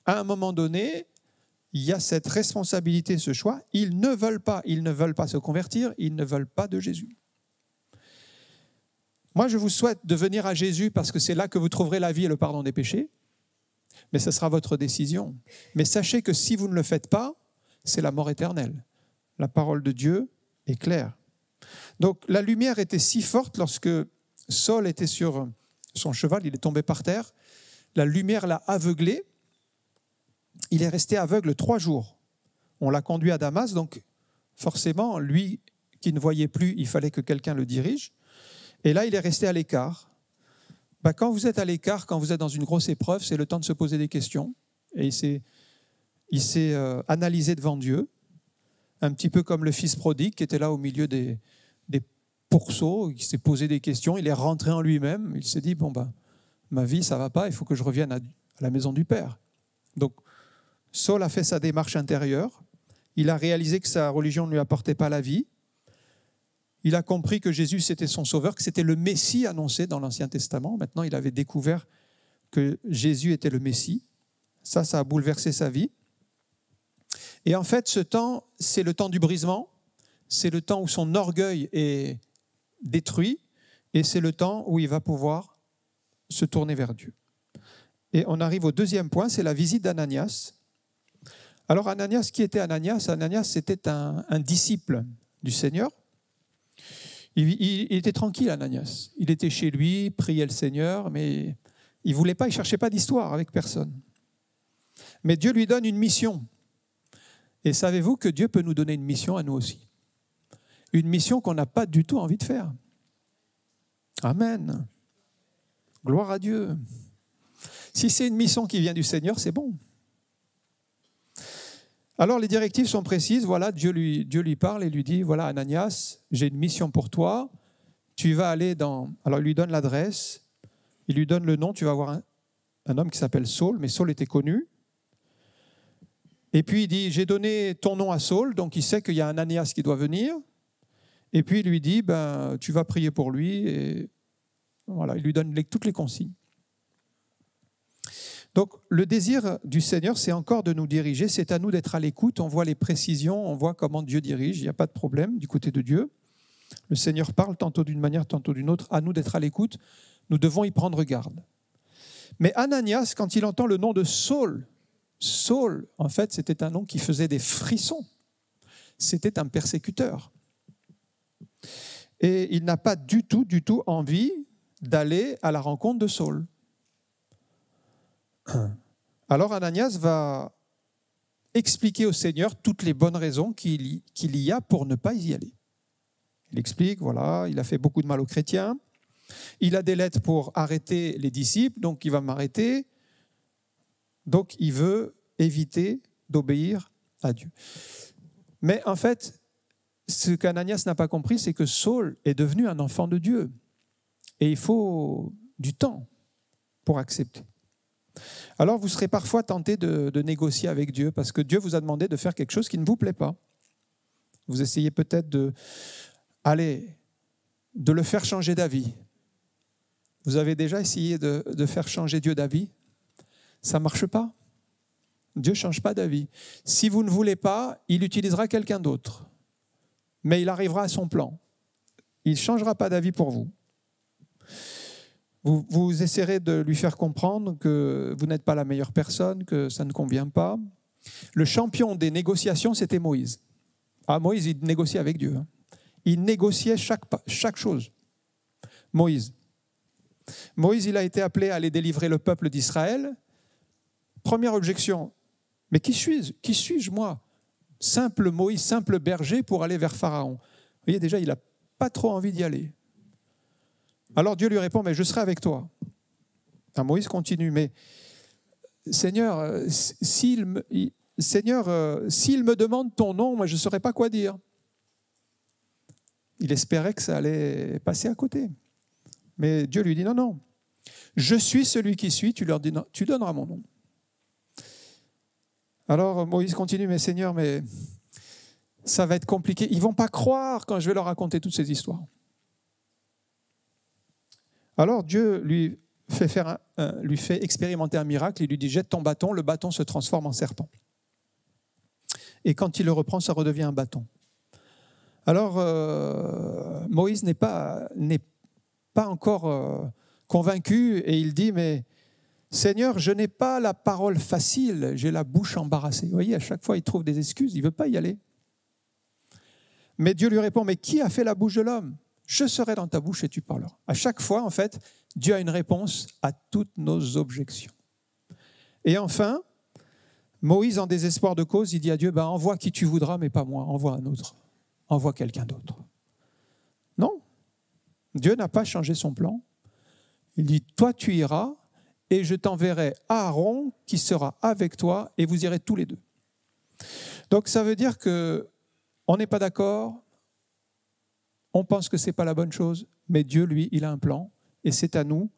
À un moment donné, il y a cette responsabilité, ce choix. Ils ne veulent pas se convertir, ils ne veulent pas de Jésus. Moi, je vous souhaite de venir à Jésus, parce que c'est là que vous trouverez la vie et le pardon des péchés. Mais ce sera votre décision. Mais sachez que si vous ne le faites pas, c'est la mort éternelle. La parole de Dieu est claire. Donc la lumière était si forte lorsque Saul était sur son cheval, il est tombé par terre. La lumière l'a aveuglé. Il est resté aveugle 3 jours. On l'a conduit à Damas, donc forcément, lui qui ne voyait plus, il fallait que quelqu'un le dirige. Et là, il est resté à l'écart. Quand vous êtes à l'écart, quand vous êtes dans une grosse épreuve, c'est le temps de se poser des questions. Et il s'est analysé devant Dieu, un petit peu comme le fils prodigue qui était là au milieu des pourceaux, il s'est posé des questions, il est rentré en lui-même, il s'est dit, ma vie, ça ne va pas, il faut que je revienne à la maison du Père. Donc, Saul a fait sa démarche intérieure, il a réalisé que sa religion ne lui apportait pas la vie, il a compris que Jésus, c'était son sauveur, que c'était le Messie annoncé dans l'Ancien Testament. Maintenant, il avait découvert que Jésus était le Messie. Ça a bouleversé sa vie. Et en fait, ce temps, c'est le temps du brisement, c'est le temps où son orgueil est détruit, et c'est le temps où il va pouvoir se tourner vers Dieu. Et on arrive au deuxième point, c'est la visite d'Ananias. Alors Ananias, qui était Ananias? Ananias, c'était un disciple du Seigneur. Il était tranquille, Ananias. Il était chez lui, priait le Seigneur, mais il ne voulait pas, il ne cherchait pas d'histoire avec personne. Mais Dieu lui donne une mission. Et savez-vous que Dieu peut nous donner une mission à nous aussi? Une mission qu'on n'a pas du tout envie de faire. Amen. Gloire à Dieu. Si c'est une mission qui vient du Seigneur, c'est bon. Alors les directives sont précises, voilà, Dieu lui parle et lui dit, voilà Ananias, j'ai une mission pour toi, tu vas aller dans... Alors il lui donne l'adresse, il lui donne le nom, tu vas voir un homme qui s'appelle Saul, mais Saul était connu. Et puis il dit, j'ai donné ton nom à Saul, donc il sait qu'il y a un Ananias qui doit venir. Et puis il lui dit, tu vas prier pour lui, et voilà, il lui donne toutes les consignes. Donc, le désir du Seigneur, c'est encore de nous diriger. C'est à nous d'être à l'écoute. On voit les précisions, on voit comment Dieu dirige. Il n'y a pas de problème du côté de Dieu. Le Seigneur parle tantôt d'une manière, tantôt d'une autre. À nous d'être à l'écoute. Nous devons y prendre garde. Mais Ananias, quand il entend le nom de Saul, Saul, en fait, c'était un nom qui faisait des frissons. C'était un persécuteur. Et il n'a pas du tout envie d'aller à la rencontre de Saul. Alors Ananias va expliquer au Seigneur toutes les bonnes raisons qu'il y a pour ne pas y aller. Il explique, voilà, il a fait beaucoup de mal aux chrétiens, il a des lettres pour arrêter les disciples, donc il va m'arrêter, donc il veut éviter d'obéir à Dieu. Mais en fait, ce qu'Ananias n'a pas compris, c'est que Saul est devenu un enfant de Dieu. Et il faut du temps pour accepter. Alors vous serez parfois tenté de négocier avec Dieu parce que Dieu vous a demandé de faire quelque chose qui ne vous plaît pas. Vous essayez peut-être de le faire changer d'avis. Vous avez déjà essayé de faire changer Dieu d'avis? Ça ne marche pas. Dieu ne change pas d'avis. Si vous ne voulez pas, il utilisera quelqu'un d'autre. Mais il arrivera à son plan. Il ne changera pas d'avis pour vous. Vous essaierez de lui faire comprendre que vous n'êtes pas la meilleure personne, que ça ne convient pas. Le champion des négociations, c'était Moïse. Moïse, il négociait avec Dieu. Il négociait chaque chose. Moïse, il a été appelé à aller délivrer le peuple d'Israël. Première objection, mais qui suis-je moi? Simple Moïse, simple berger pour aller vers Pharaon. Vous voyez, déjà, il n'a pas trop envie d'y aller. Alors Dieu lui répond, mais je serai avec toi. Moïse continue, mais Seigneur, s'il me demande ton nom, moi je ne saurais pas quoi dire. Il espérait que ça allait passer à côté. Mais Dieu lui dit, non, je suis celui qui suis, tu donneras mon nom. Alors Moïse continue, mais Seigneur, mais ça va être compliqué. Ils ne vont pas croire quand je vais leur raconter toutes ces histoires. Alors Dieu lui fait expérimenter un miracle, il lui dit jette ton bâton, le bâton se transforme en serpent. Et quand il le reprend, ça redevient un bâton. Alors Moïse n'est pas encore convaincu et il dit mais Seigneur, je n'ai pas la parole facile, j'ai la bouche embarrassée. Vous voyez, à chaque fois il trouve des excuses, il ne veut pas y aller. Mais Dieu lui répond, mais qui a fait la bouche de l'homme? Je serai dans ta bouche et tu parleras. À chaque fois, en fait, Dieu a une réponse à toutes nos objections. Et enfin, Moïse, en désespoir de cause, il dit à Dieu, envoie qui tu voudras, mais pas moi, envoie un autre. Envoie quelqu'un d'autre. Non, Dieu n'a pas changé son plan. Il dit, toi tu iras et je t'enverrai Aaron qui sera avec toi et vous irez tous les deux. Donc ça veut dire qu'on n'est pas d'accord, on pense que ce n'est pas la bonne chose, mais Dieu, lui, il a un plan et c'est à nous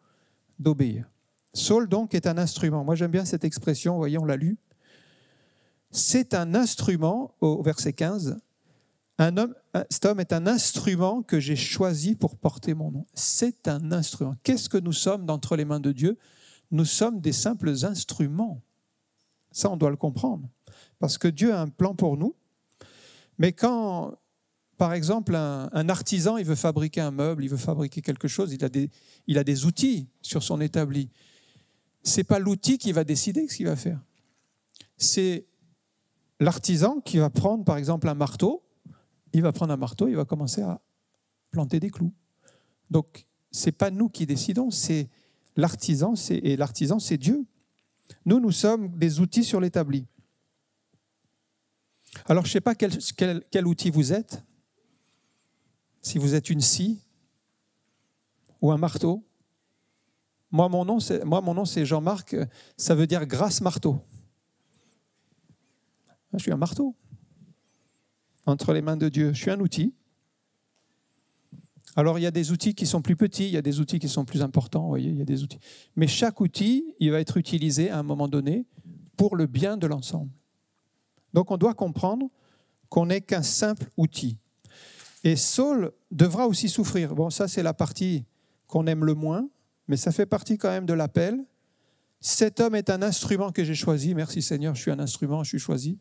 d'obéir. Saul donc est un instrument. Moi j'aime bien cette expression, vous voyez, on l'a lu. C'est un instrument, au verset 15, cet homme est un instrument que j'ai choisi pour porter mon nom. C'est un instrument. Qu'est-ce que nous sommes d'entre les mains de Dieu? Nous sommes des simples instruments. Ça, on doit le comprendre. Parce que Dieu a un plan pour nous. Mais quand, par exemple, un artisan, il veut fabriquer un meuble, il veut fabriquer quelque chose, il a des outils sur son établi. Ce n'est pas l'outil qui va décider ce qu'il va faire. C'est l'artisan qui va prendre, par exemple, un marteau. Il va prendre un marteau, il va commencer à planter des clous. Donc, ce n'est pas nous qui décidons, c'est l'artisan, et l'artisan, c'est Dieu. Nous sommes des outils sur l'établi. Alors, je ne sais pas quel outil vous êtes, si vous êtes une scie ou un marteau. Moi, mon nom, c'est Jean-Marc, ça veut dire grâce marteau. Je suis un marteau. Entre les mains de Dieu, je suis un outil. Alors, il y a des outils qui sont plus petits, il y a des outils qui sont plus importants, vous voyez, il y a des outils. Mais chaque outil, il va être utilisé à un moment donné pour le bien de l'ensemble. Donc, on doit comprendre qu'on n'est qu'un simple outil. Et Saul devra aussi souffrir. Bon, ça, c'est la partie qu'on aime le moins, mais ça fait partie quand même de l'appel. Cet homme est un instrument que j'ai choisi. Merci Seigneur, je suis un instrument, je suis choisi.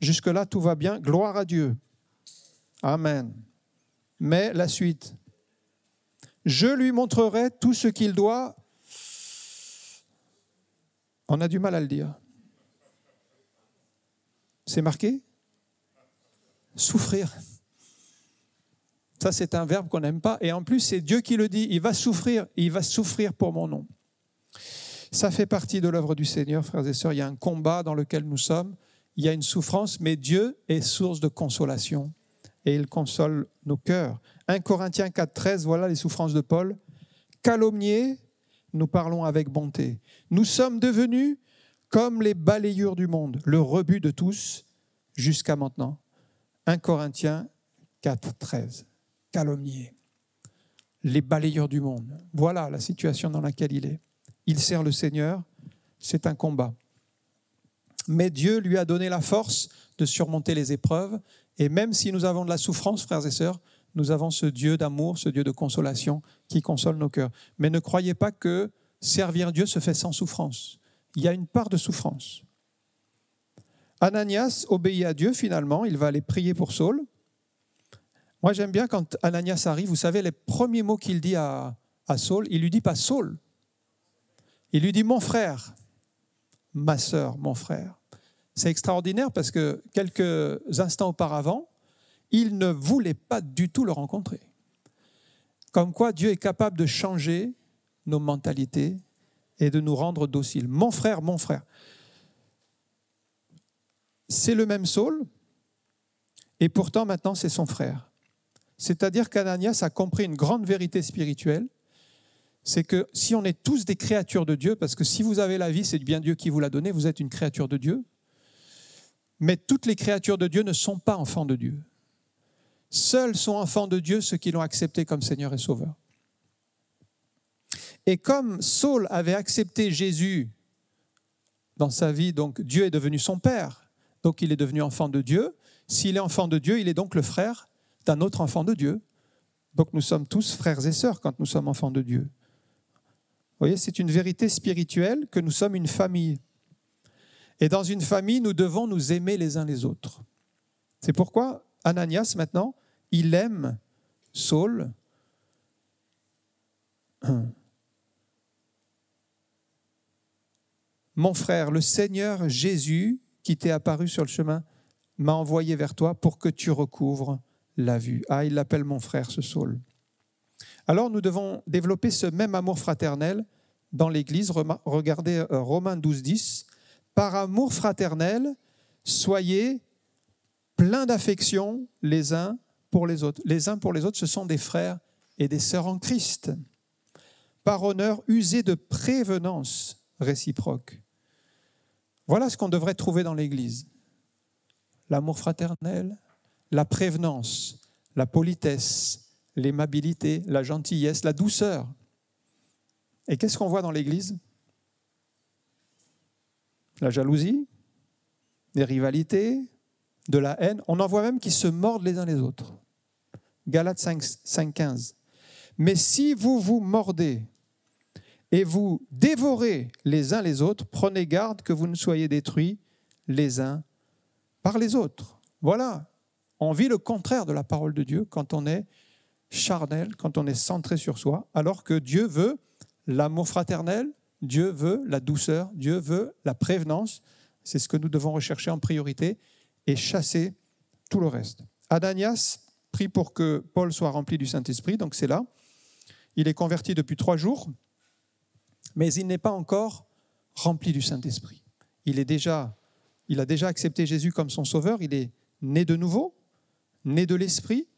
Jusque-là, tout va bien. Gloire à Dieu. Amen. Mais la suite. Je lui montrerai tout ce qu'il doit. On a du mal à le dire. C'est marqué? Souffrir. Ça, c'est un verbe qu'on n'aime pas. Et en plus, c'est Dieu qui le dit. Il va souffrir pour mon nom. Ça fait partie de l'œuvre du Seigneur, frères et sœurs. Il y a un combat dans lequel nous sommes. Il y a une souffrance, mais Dieu est source de consolation. Et il console nos cœurs. 1 Corinthiens 4,13, voilà les souffrances de Paul. Calomniés, nous parlons avec bonté. Nous sommes devenus comme les balayures du monde, le rebut de tous jusqu'à maintenant. 1 Corinthiens 4,13. Calomniés, les balayeurs du monde. Voilà la situation dans laquelle il est. Il sert le Seigneur, c'est un combat. Mais Dieu lui a donné la force de surmonter les épreuves. Et même si nous avons de la souffrance, frères et sœurs, nous avons ce Dieu d'amour, ce Dieu de consolation qui console nos cœurs. Mais ne croyez pas que servir Dieu se fait sans souffrance. Il y a une part de souffrance. Ananias obéit à Dieu finalement, il va aller prier pour Saul. Moi j'aime bien quand Ananias arrive, vous savez les premiers mots qu'il dit à Saul, il ne lui dit pas Saul. Il lui dit mon frère, ma sœur, mon frère. C'est extraordinaire parce que quelques instants auparavant, il ne voulait pas du tout le rencontrer. Comme quoi Dieu est capable de changer nos mentalités et de nous rendre dociles. Mon frère, mon frère. C'est le même Saul et pourtant maintenant c'est son frère. C'est-à-dire qu'Ananias a compris une grande vérité spirituelle, c'est que si on est tous des créatures de Dieu, parce que si vous avez la vie, c'est bien Dieu qui vous l'a donnée, vous êtes une créature de Dieu, mais toutes les créatures de Dieu ne sont pas enfants de Dieu. Seuls sont enfants de Dieu ceux qui l'ont accepté comme Seigneur et Sauveur. Et comme Saul avait accepté Jésus dans sa vie, donc Dieu est devenu son père, donc il est devenu enfant de Dieu. S'il est enfant de Dieu, il est donc le frère d'un autre enfant de Dieu. Donc nous sommes tous frères et sœurs quand nous sommes enfants de Dieu. Vous voyez, c'est une vérité spirituelle que nous sommes une famille. Et dans une famille, nous devons nous aimer les uns les autres. C'est pourquoi Ananias, maintenant, il aime Saul. Mon frère, le Seigneur Jésus, qui t'est apparu sur le chemin, m'a envoyé vers toi pour que tu recouvres l'a vu. Ah, il l'appelle mon frère, ce Saul. Alors nous devons développer ce même amour fraternel dans l'Église. Regardez Romains 12, 10. Par amour fraternel, soyez pleins d'affection les uns pour les autres. Les uns pour les autres, ce sont des frères et des sœurs en Christ. Par honneur, usez de prévenance réciproque. Voilà ce qu'on devrait trouver dans l'Église. L'amour fraternel, la prévenance, la politesse, l'aimabilité, la gentillesse, la douceur. Et qu'est-ce qu'on voit dans l'Église? La jalousie, des rivalités, de la haine. On en voit même qui se mordent les uns les autres. Galates 5,15. Mais si vous vous mordez et vous dévorez les uns les autres, prenez garde que vous ne soyez détruits les uns par les autres. Voilà, on vit le contraire de la parole de Dieu quand on est charnel, quand on est centré sur soi, alors que Dieu veut l'amour fraternel, Dieu veut la douceur, Dieu veut la prévenance. C'est ce que nous devons rechercher en priorité et chasser tout le reste. Ananias prie pour que Paul soit rempli du Saint-Esprit, donc c'est là. Il est converti depuis 3 jours, mais il n'est pas encore rempli du Saint-Esprit. Il a déjà accepté Jésus comme son sauveur, il est né de nouveau, né de l'Esprit,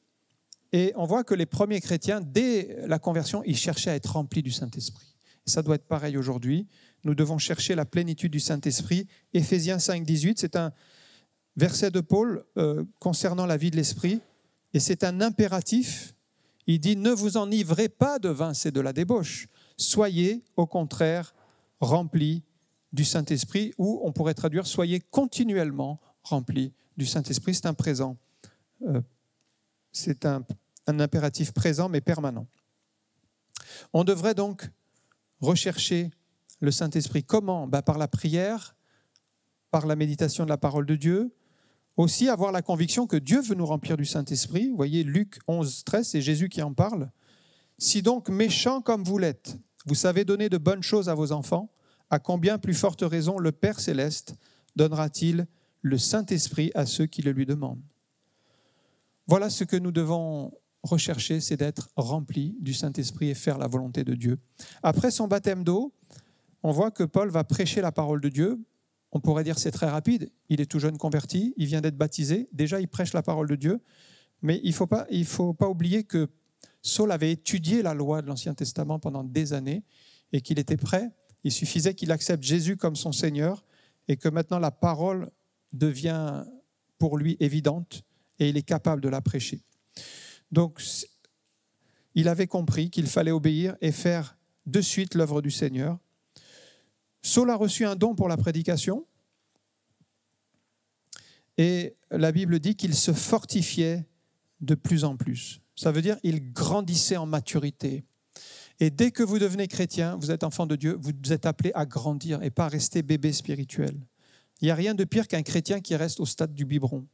et on voit que les premiers chrétiens, dès la conversion, ils cherchaient à être remplis du Saint-Esprit. Et ça doit être pareil aujourd'hui. Nous devons chercher la plénitude du Saint-Esprit. Éphésiens 5, 18, c'est un verset de Paul concernant la vie de l'Esprit, et c'est un impératif. Il dit « Ne vous enivrez pas de vin, c'est de la débauche. Soyez, au contraire, remplis du Saint-Esprit » ou on pourrait traduire « Soyez continuellement remplis du Saint-Esprit ». C'est un présent. C'est un impératif présent mais permanent. On devrait donc rechercher le Saint-Esprit. Comment? Par la prière, par la méditation de la parole de Dieu. Aussi avoir la conviction que Dieu veut nous remplir du Saint-Esprit. Vous voyez Luc 11, 13, c'est Jésus qui en parle. « Si donc méchants comme vous l'êtes, vous savez donner de bonnes choses à vos enfants, à combien plus forte raison le Père Céleste donnera-t-il le Saint-Esprit à ceux qui le lui demandent ?» Voilà ce que nous devons rechercher, c'est d'être remplis du Saint-Esprit et faire la volonté de Dieu. Après son baptême d'eau, on voit que Paul va prêcher la parole de Dieu. On pourrait dire c'est très rapide, il est tout jeune converti, il vient d'être baptisé, déjà il prêche la parole de Dieu, mais il ne faut pas oublier que Saul avait étudié la loi de l'Ancien Testament pendant des années et qu'il était prêt, il suffisait qu'il accepte Jésus comme son Seigneur et que maintenant la parole devient pour lui évidente et il est capable de la prêcher. Donc il avait compris qu'il fallait obéir et faire de suite l'œuvre du Seigneur. Saul a reçu un don pour la prédication et la Bible dit qu'il se fortifiait de plus en plus. Ça veut dire qu'il grandissait en maturité. Et dès que vous devenez chrétien, vous êtes enfant de Dieu, vous êtes appelé à grandir et pas à rester bébé spirituel. Il n'y a rien de pire qu'un chrétien qui reste au stade du biberon. Vous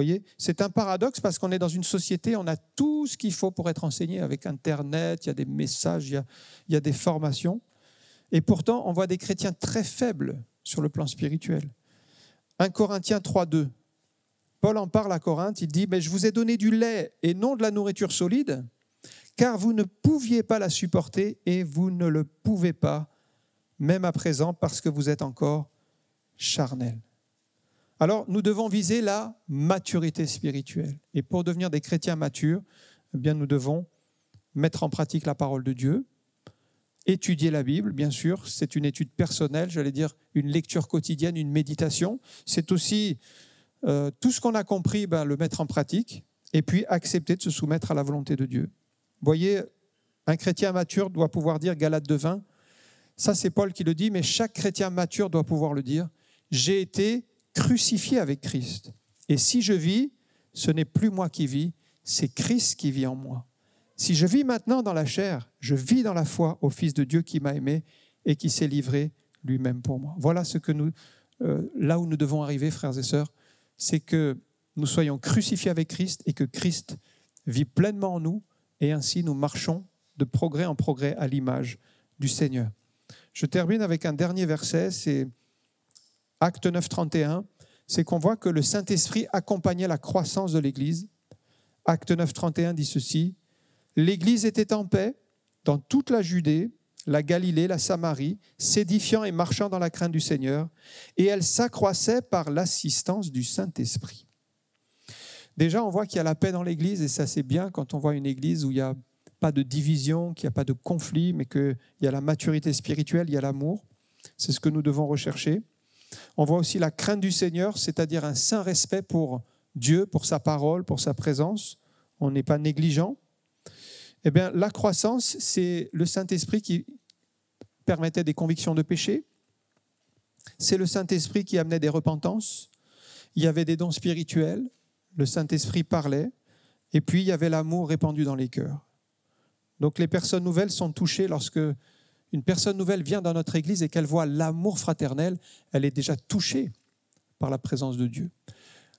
voyez, c'est un paradoxe parce qu'on est dans une société, on a tout ce qu'il faut pour être enseigné avec Internet, il y a des messages, il y a des formations. Et pourtant, on voit des chrétiens très faibles sur le plan spirituel. 1 Corinthiens 3, 2. Paul en parle à Corinthe, il dit « Mais je vous ai donné du lait et non de la nourriture solide, car vous ne pouviez pas la supporter et vous ne le pouvez pas, même à présent, parce que vous êtes encore charnel. » Alors, nous devons viser la maturité spirituelle. Et pour devenir des chrétiens matures, eh bien, nous devons mettre en pratique la parole de Dieu, étudier la Bible, bien sûr, c'est une étude personnelle, j'allais dire une lecture quotidienne, une méditation. C'est aussi tout ce qu'on a compris, le mettre en pratique, et puis accepter de se soumettre à la volonté de Dieu. Vous voyez, un chrétien mature doit pouvoir dire, Galates 2:20, ça c'est Paul qui le dit, mais chaque chrétien mature doit pouvoir le dire, j'ai été crucifié avec Christ. Et si je vis, ce n'est plus moi qui vis, c'est Christ qui vit en moi. Si je vis maintenant dans la chair, je vis dans la foi au Fils de Dieu qui m'a aimé et qui s'est livré lui-même pour moi. Voilà ce que là où nous devons arriver, frères et sœurs, c'est que nous soyons crucifiés avec Christ et que Christ vit pleinement en nous et ainsi nous marchons de progrès en progrès à l'image du Seigneur. Je termine avec un dernier verset, c'est Actes 9, 31. C'est qu'on voit que le Saint-Esprit accompagnait la croissance de l'Église Acte 9, 31 dit ceci, « L'Église était en paix dans toute la Judée, la Galilée, la Samarie, s'édifiant et marchant dans la crainte du Seigneur, et elle s'accroissait par l'assistance du Saint-Esprit. » Déjà, on voit qu'il y a la paix dans l'Église, et ça c'est bien quand on voit une Église où il n'y a pas de division, qu'il n'y a pas de conflit, mais qu'il y a la maturité spirituelle, il y a l'amour. C'est ce que nous devons rechercher. On voit aussi la crainte du Seigneur, c'est-à-dire un saint respect pour Dieu, pour sa parole, pour sa présence. On n'est pas négligent. Eh bien, la croissance, c'est le Saint-Esprit qui permettait des convictions de péché. C'est le Saint-Esprit qui amenait des repentances. Il y avait des dons spirituels. Le Saint-Esprit parlait. Et puis, il y avait l'amour répandu dans les cœurs. Donc, les personnes nouvelles sont touchées lorsque une personne nouvelle vient dans notre Église et qu'elle voit l'amour fraternel, elle est déjà touchée par la présence de Dieu.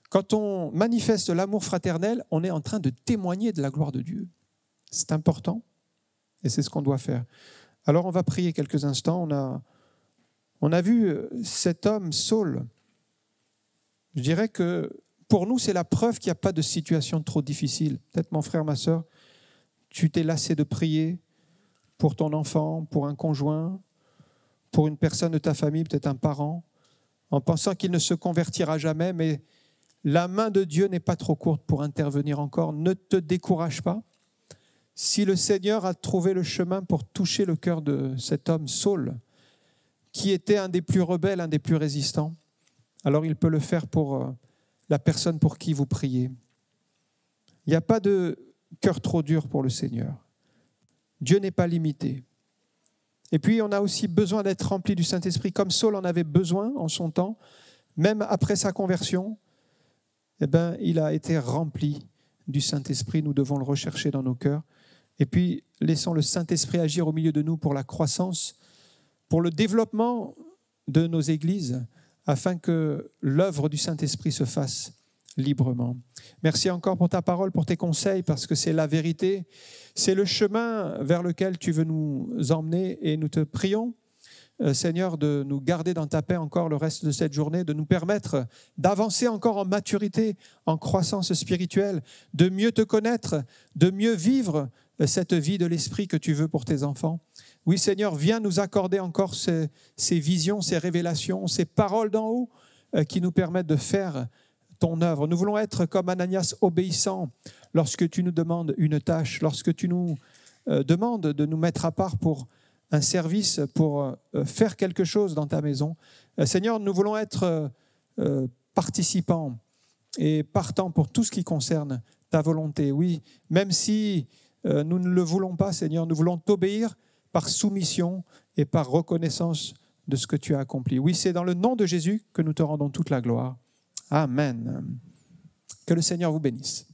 Quand on manifeste l'amour fraternel, on est en train de témoigner de la gloire de Dieu. C'est important et c'est ce qu'on doit faire. Alors on va prier quelques instants. On a vu cet homme, Saul. Je dirais que pour nous, c'est la preuve qu'il n'y a pas de situation trop difficile. Peut-être mon frère, ma sœur, tu t'es lassé de prier pour ton enfant, pour un conjoint, pour une personne de ta famille, peut-être un parent, en pensant qu'il ne se convertira jamais, mais la main de Dieu n'est pas trop courte pour intervenir encore. Ne te décourage pas. Si le Seigneur a trouvé le chemin pour toucher le cœur de cet homme, Saul, qui était un des plus rebelles, un des plus résistants, alors il peut le faire pour la personne pour qui vous priez. Il n'y a pas de cœur trop dur pour le Seigneur. Dieu n'est pas limité. Et puis, on a aussi besoin d'être rempli du Saint-Esprit, comme Saul en avait besoin en son temps, même après sa conversion. Eh bien, il a été rempli du Saint-Esprit. Nous devons le rechercher dans nos cœurs. Et puis, laissons le Saint-Esprit agir au milieu de nous pour la croissance, pour le développement de nos églises, afin que l'œuvre du Saint-Esprit se fasse librement. Merci encore pour ta parole, pour tes conseils, parce que c'est la vérité. C'est le chemin vers lequel tu veux nous emmener et nous te prions, Seigneur, de nous garder dans ta paix encore le reste de cette journée, de nous permettre d'avancer encore en maturité, en croissance spirituelle, de mieux te connaître, de mieux vivre cette vie de l'esprit que tu veux pour tes enfants. Oui, Seigneur, viens nous accorder encore ces visions, ces révélations, ces paroles d'en haut qui nous permettent de faire ton œuvre. Nous voulons être comme Ananias, obéissants lorsque tu nous demandes une tâche, lorsque tu nous demandes de nous mettre à part pour un service, pour faire quelque chose dans ta maison. Seigneur, nous voulons être participants et partants pour tout ce qui concerne ta volonté. Oui, même si nous ne le voulons pas, Seigneur, nous voulons t'obéir par soumission et par reconnaissance de ce que tu as accompli. Oui, c'est dans le nom de Jésus que nous te rendons toute la gloire. Amen. Que le Seigneur vous bénisse.